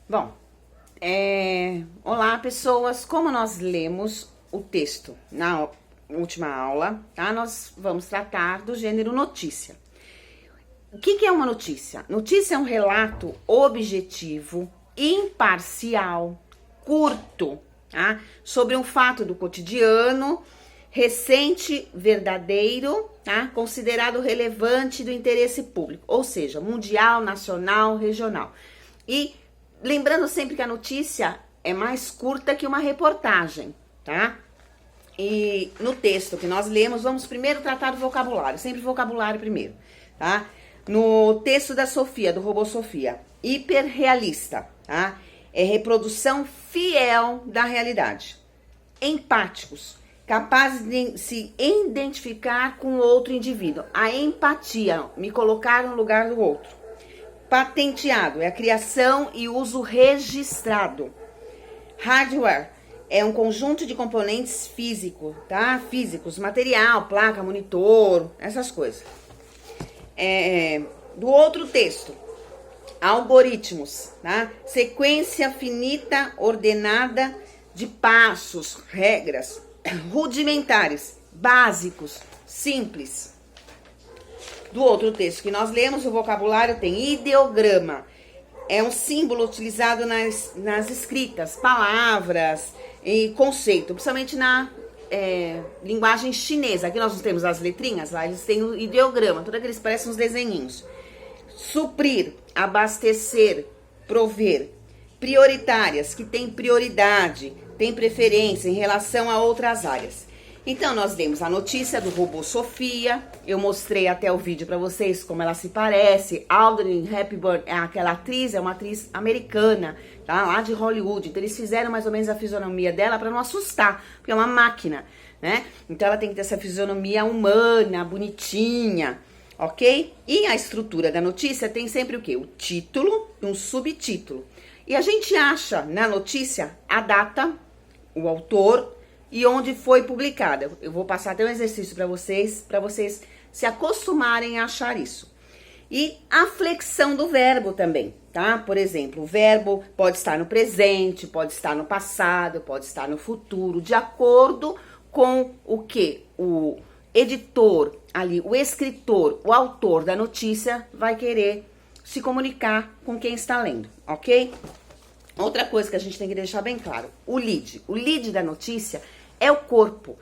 Bom, olá pessoas, como nós lemos o texto na última aula, tá? Nós vamos tratar do gênero notícia. O que é uma notícia? Notícia é um relato objetivo, imparcial, curto, tá? Sobre um fato do cotidiano, recente, verdadeiro, tá? Considerado relevante do interesse público, ou seja, mundial, nacional, regional. E lembrando sempre que a notícia é mais curta que uma reportagem, tá? E no texto que nós lemos, vamos primeiro tratar do vocabulário, sempre vocabulário primeiro, tá? No texto da Sofia, do robô Sofia, hiperrealista, tá? É reprodução fiel da realidade. Empáticos, capazes de se identificar com outro indivíduo. A empatia, me colocar no lugar do outro. Patenteado, é a criação e uso registrado. Hardware, é um conjunto de componentes físicos, tá? Físicos, material, placa, monitor, essas coisas. Do outro texto, algoritmos, tá? Sequência finita, ordenada de passos, regras, rudimentares, básicos, simples. Do outro texto que nós lemos, o vocabulário tem ideograma. É um símbolo utilizado nas escritas, palavras e conceito, principalmente na linguagem chinesa. Aqui nós não temos as letrinhas, lá eles têm o ideograma, tudo aqueles parecem uns desenhinhos. Suprir, abastecer, prover. Prioritárias, que tem prioridade, tem preferência em relação a outras áreas. Então, nós demos a notícia do robô Sofia, eu mostrei até o vídeo para vocês como ela se parece. Audrey Hepburn é aquela atriz, é uma atriz americana, tá? Lá de Hollywood. Então, eles fizeram mais ou menos a fisionomia dela para não assustar, porque é uma máquina, né? Então, ela tem que ter essa fisionomia humana, bonitinha, ok? E a estrutura da notícia tem sempre o quê? O título e um subtítulo. E a gente acha na notícia a data, o autor e onde foi publicada. Eu vou passar até um exercício para vocês se acostumarem a achar isso. E a flexão do verbo também, tá? Por exemplo, o verbo pode estar no presente, pode estar no passado, pode estar no futuro, de acordo com o que o editor ali, o escritor, o autor da notícia vai querer se comunicar com quem está lendo, ok? Outra coisa que a gente tem que deixar bem claro, o lead. O lead da notícia é o corpo.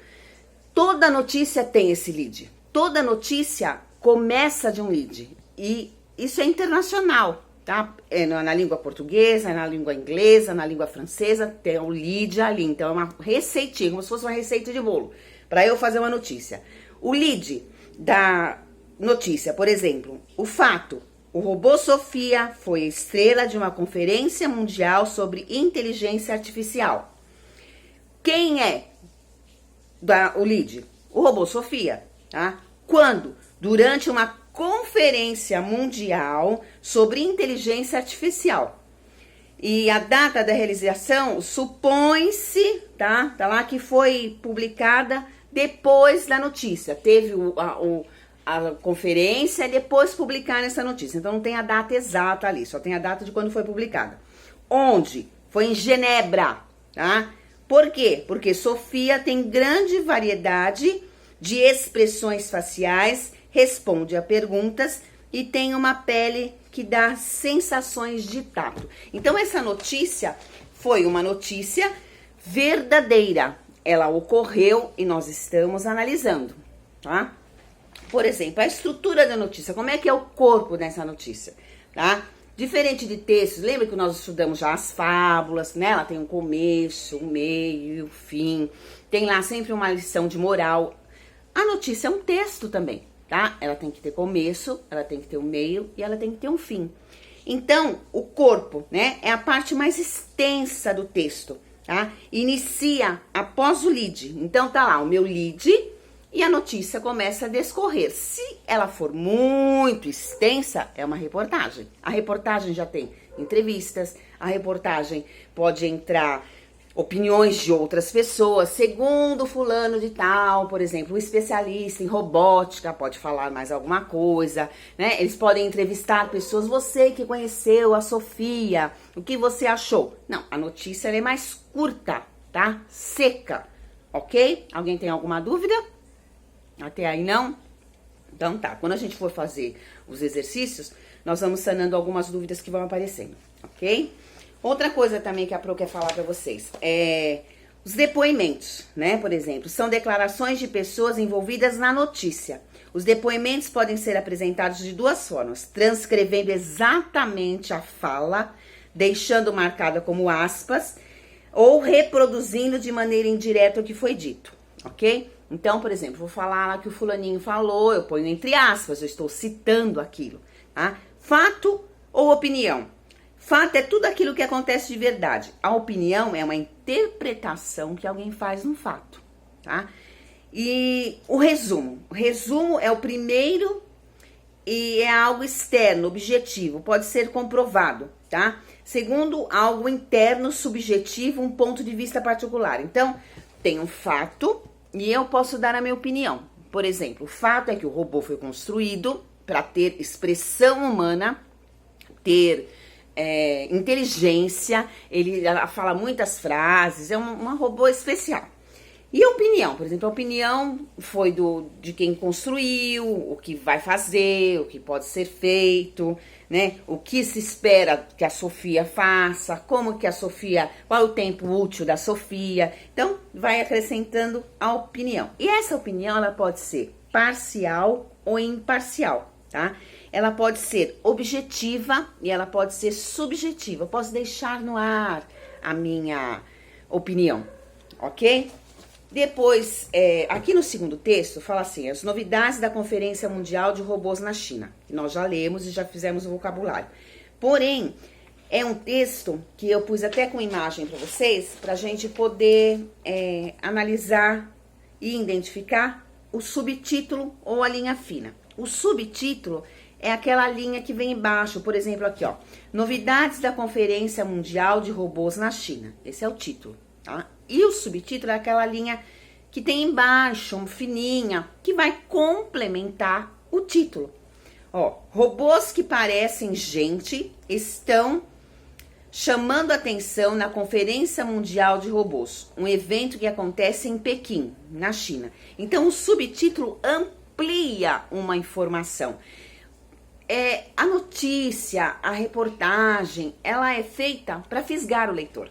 Toda notícia tem esse lead. Toda notícia começa de um lead. E isso é internacional, tá? É na língua portuguesa, na língua inglesa, na língua francesa, tem o lead ali. Então é uma receitinha, como se fosse uma receita de bolo, para eu fazer uma notícia. O lead da notícia, por exemplo, o fato. O robô Sofia foi estrela de uma conferência mundial sobre inteligência artificial. Quem é o lead? O robô Sofia, tá? Quando? Durante uma conferência mundial sobre inteligência artificial. E a data da realização supõe-se, tá? Tá lá que foi publicada depois da notícia. Teve a conferência e depois publicar essa notícia. Então não tem a data exata ali, só tem a data de quando foi publicada. Onde? Foi em Genebra, tá? Por quê? Porque Sofia tem grande variedade de expressões faciais, responde a perguntas e tem uma pele que dá sensações de tato. Então essa notícia foi uma notícia verdadeira. Ela ocorreu e nós estamos analisando, tá? Por exemplo, a estrutura da notícia, como é que é o corpo dessa notícia, tá? Diferente de textos, lembra que nós estudamos já as fábulas, né? Ela tem um começo, um meio e um fim. Tem lá sempre uma lição de moral. A notícia é um texto também, tá? Ela tem que ter começo, ela tem que ter um meio e ela tem que ter um fim. Então, o corpo, né? É a parte mais extensa do texto, tá? Inicia após o lead. Então, tá lá o meu lead e a notícia começa a discorrer. Se ela for muito extensa, é uma reportagem. A reportagem já tem entrevistas, a reportagem pode entrar opiniões de outras pessoas, segundo fulano de tal, por exemplo, o especialista em robótica pode falar mais alguma coisa, né? Eles podem entrevistar pessoas, você que conheceu a Sofia, o que você achou? Não, a notícia ela é mais curta, tá? Seca, ok? Alguém tem alguma dúvida? Até aí não? Então tá, quando a gente for fazer os exercícios, nós vamos sanando algumas dúvidas que vão aparecendo, ok? Outra coisa também que a Pro quer falar para vocês é os depoimentos, né? Por exemplo, são declarações de pessoas envolvidas na notícia. Os depoimentos podem ser apresentados de duas formas: transcrevendo exatamente a fala, deixando marcada como aspas, ou reproduzindo de maneira indireta o que foi dito, ok? Então, por exemplo, vou falar lá que o fulaninho falou, eu ponho entre aspas, eu estou citando aquilo, tá? Fato ou opinião? Fato é tudo aquilo que acontece de verdade. A opinião é uma interpretação que alguém faz num fato, tá? E o resumo. O resumo é o primeiro e é algo externo, objetivo, pode ser comprovado, tá? Segundo, algo interno, subjetivo, um ponto de vista particular. Então, tem um fato e eu posso dar a minha opinião. Por exemplo, o fato é que o robô foi construído para ter expressão humana, ter inteligência, ela fala muitas frases, é uma robô especial. E a opinião, por exemplo, a opinião foi de quem construiu, o que vai fazer, o que pode ser feito, né? O que se espera que a Sofia faça, como que a Sofia, qual é o tempo útil da Sofia. Então, vai acrescentando a opinião. E essa opinião, ela pode ser parcial ou imparcial, tá? Ela pode ser objetiva e ela pode ser subjetiva. Eu posso deixar no ar a minha opinião, ok? Depois, aqui no segundo texto, fala assim: as novidades da Conferência Mundial de Robôs na China. Nós já lemos e já fizemos o vocabulário. Porém, é um texto que eu pus até com imagem para vocês, para a gente poder analisar e identificar o subtítulo ou a linha fina. O subtítulo é aquela linha que vem embaixo, por exemplo, aqui, ó. Novidades da Conferência Mundial de Robôs na China. Esse é o título, tá? E o subtítulo é aquela linha que tem embaixo, fininha, que vai complementar o título. Ó, robôs que parecem gente estão chamando atenção na Conferência Mundial de Robôs, um evento que acontece em Pequim, na China. Então, o subtítulo amplia uma informação. A notícia, a reportagem, ela é feita para fisgar o leitor.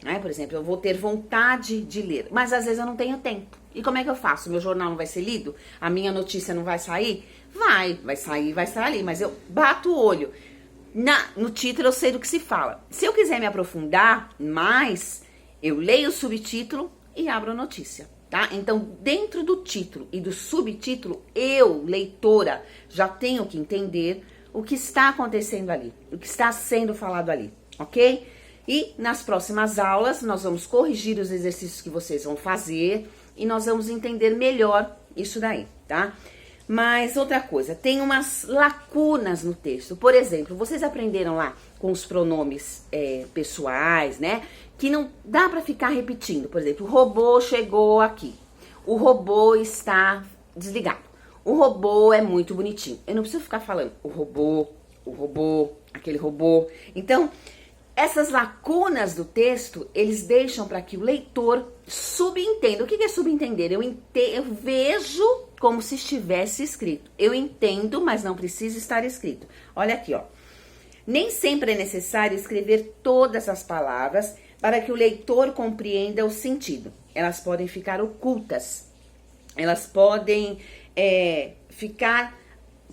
Né? Por exemplo, eu vou ter vontade de ler, mas às vezes eu não tenho tempo. E como é que eu faço? Meu jornal não vai ser lido? A minha notícia não vai sair? Vai sair, vai estar ali, mas eu bato o olho. No título eu sei do que se fala. Se eu quiser me aprofundar mais, eu leio o subtítulo e abro a notícia. Tá? Então, dentro do título e do subtítulo, eu, leitora, já tenho que entender o que está acontecendo ali, o que está sendo falado ali, ok? E nas próximas aulas, nós vamos corrigir os exercícios que vocês vão fazer e nós vamos entender melhor isso daí, tá? Mas outra coisa, tem umas lacunas no texto. Por exemplo, vocês aprenderam lá com os pronomes pessoais, né? Que não dá para ficar repetindo. Por exemplo, o robô chegou aqui. O robô está desligado. O robô é muito bonitinho. Eu não preciso ficar falando o robô, aquele robô. Então, essas lacunas do texto, eles deixam para que o leitor subentenda. O que é subentender? Eu vejo como se estivesse escrito. Eu entendo, mas não precisa estar escrito. Olha aqui, ó. Nem sempre é necessário escrever todas as palavras para que o leitor compreenda o sentido. Elas podem ficar ocultas. Elas podem ficar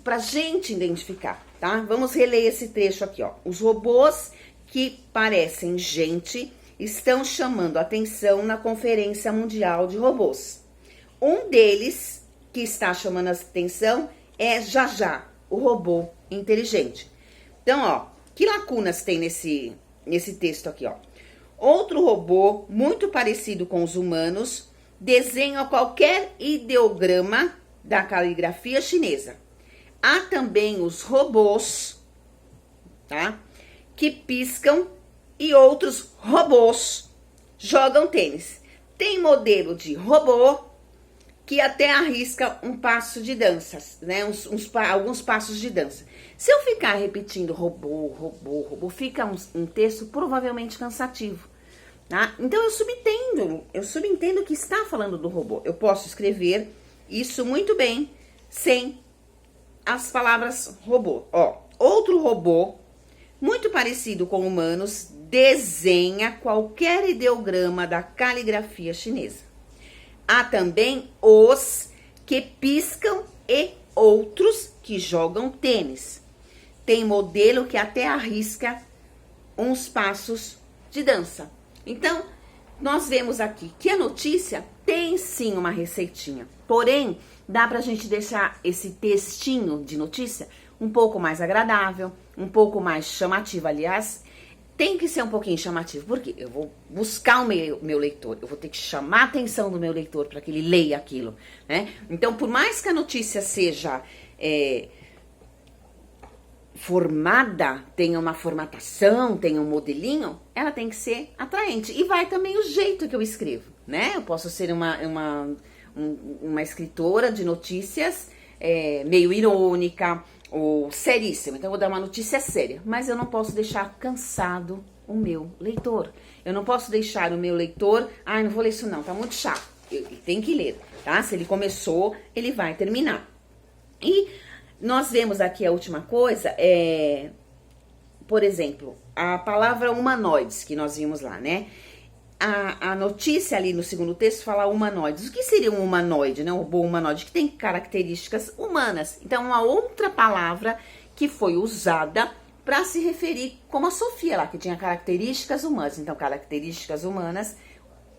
para a gente identificar, tá? Vamos reler esse trecho aqui, ó. Os robôs que parecem gente estão chamando atenção na Conferência Mundial de Robôs. Um deles que está chamando a atenção é Já, o robô inteligente. Então, ó, que lacunas tem nesse texto aqui, ó? Outro robô, muito parecido com os humanos, desenha qualquer ideograma da caligrafia chinesa. Há também os robôs, tá? Que piscam e outros robôs jogam tênis. Tem modelo de robô que até arrisca um passo de dança, né? Alguns passos de dança. Se eu ficar repetindo robô, fica um texto provavelmente cansativo, tá? Então eu subentendo que está falando do robô. Eu posso escrever isso muito bem sem as palavras robô. Ó, outro robô muito parecido com humanos desenha qualquer ideograma da caligrafia chinesa. Há também os que piscam e outros que jogam tênis. Tem modelo que até arrisca uns passos de dança. Então, nós vemos aqui que a notícia tem sim uma receitinha. Porém, dá pra gente deixar esse textinho de notícia um pouco mais agradável, um pouco mais chamativo. Aliás, tem que ser um pouquinho chamativo, porque eu vou buscar o meu leitor, eu vou ter que chamar a atenção do meu leitor para que ele leia aquilo, né? Então, por mais que a notícia seja formada, tenha uma formatação, tenha um modelinho, ela tem que ser atraente. E vai também o jeito que eu escrevo, né? Eu posso ser uma escritora de notícias meio irônica, ou seríssima, então eu vou dar uma notícia séria, mas eu não posso deixar cansado o meu leitor. Eu não posso deixar o meu leitor, não vou ler isso não, tá muito chato. Ele tem que ler, tá? Se ele começou, ele vai terminar. E nós vemos aqui a última coisa, por exemplo, a palavra humanoides, que nós vimos lá, né? A notícia ali no segundo texto fala humanoides. O que seria um humanoide, né? Um robô humanoide que tem características humanas. Então, uma outra palavra que foi usada para se referir, como a Sofia lá, que tinha características humanas. Então, características humanas,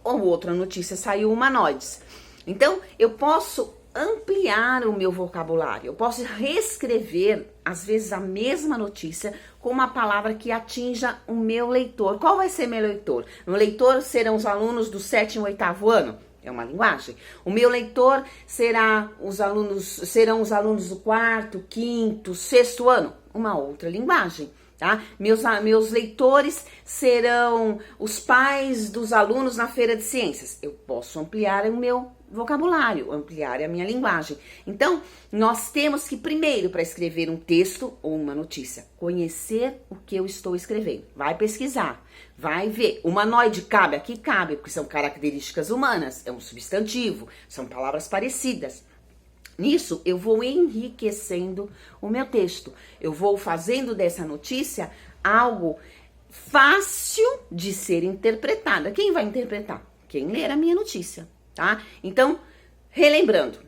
ou outra notícia saiu humanoides. Então, eu posso ampliar o meu vocabulário. Eu posso reescrever, às vezes, a mesma notícia com uma palavra que atinja o meu leitor. Qual vai ser meu leitor? Meu leitor serão os alunos do 7º e 8º ano? É uma linguagem. O meu leitor serão os alunos do 4º, 5º, 6º ano? Uma outra linguagem. Tá? Meus leitores serão os pais dos alunos na feira de ciências. Eu posso ampliar o meu vocabulário, ampliar a minha linguagem. Então, nós temos que primeiro, para escrever um texto ou uma notícia, conhecer o que eu estou escrevendo. Vai pesquisar, vai ver. Humanoide cabe aqui? Cabe, porque são características humanas, é um substantivo, são palavras parecidas. Nisso, eu vou enriquecendo o meu texto. Eu vou fazendo dessa notícia algo fácil de ser interpretada. Quem vai interpretar? Quem ler a minha notícia, tá? Então, relembrando,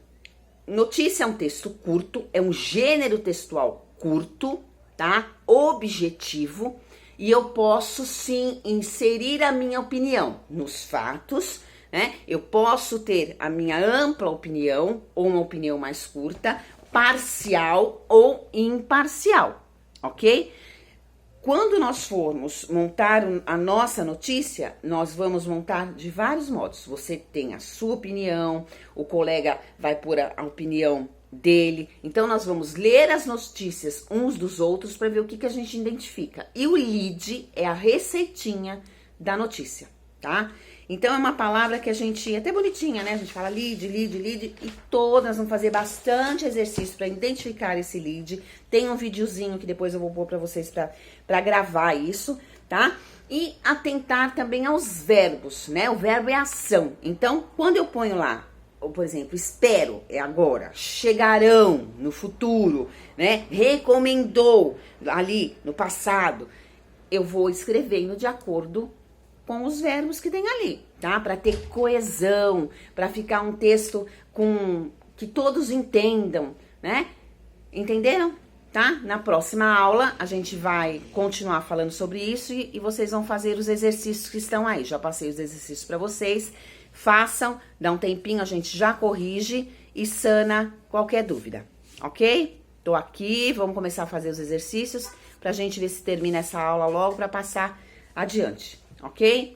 notícia é um texto curto, é um gênero textual curto, tá? Objetivo, e eu posso sim inserir a minha opinião nos fatos, né? Eu posso ter a minha ampla opinião ou uma opinião mais curta, parcial ou imparcial, ok? Quando nós formos montar a nossa notícia, nós vamos montar de vários modos. Você tem a sua opinião, o colega vai pôr a opinião dele. Então, nós vamos ler as notícias uns dos outros para ver o que a gente identifica. E o lead é a receitinha da notícia, tá? Então, é uma palavra que a gente, até bonitinha, né? A gente fala lead, e todas vão fazer bastante exercício para identificar esse lead. Tem um videozinho que depois eu vou pôr para vocês para gravar isso, tá? E atentar também aos verbos, né? O verbo é ação. Então, quando eu ponho lá, por exemplo, espero, é agora, chegarão, no futuro, né? Recomendou, ali, no passado, eu vou escrevendo de acordo com os verbos que tem ali, tá? Para ter coesão, para ficar um texto que todos entendam, né? Entenderam? Tá? Na próxima aula a gente vai continuar falando sobre isso e vocês vão fazer os exercícios que estão aí. Já passei os exercícios para vocês. Façam, dá um tempinho, a gente já corrige e sana qualquer dúvida, ok? Tô aqui, vamos começar a fazer os exercícios pra gente ver se termina essa aula logo para passar adiante. Ok?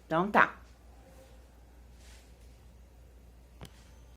Então tá.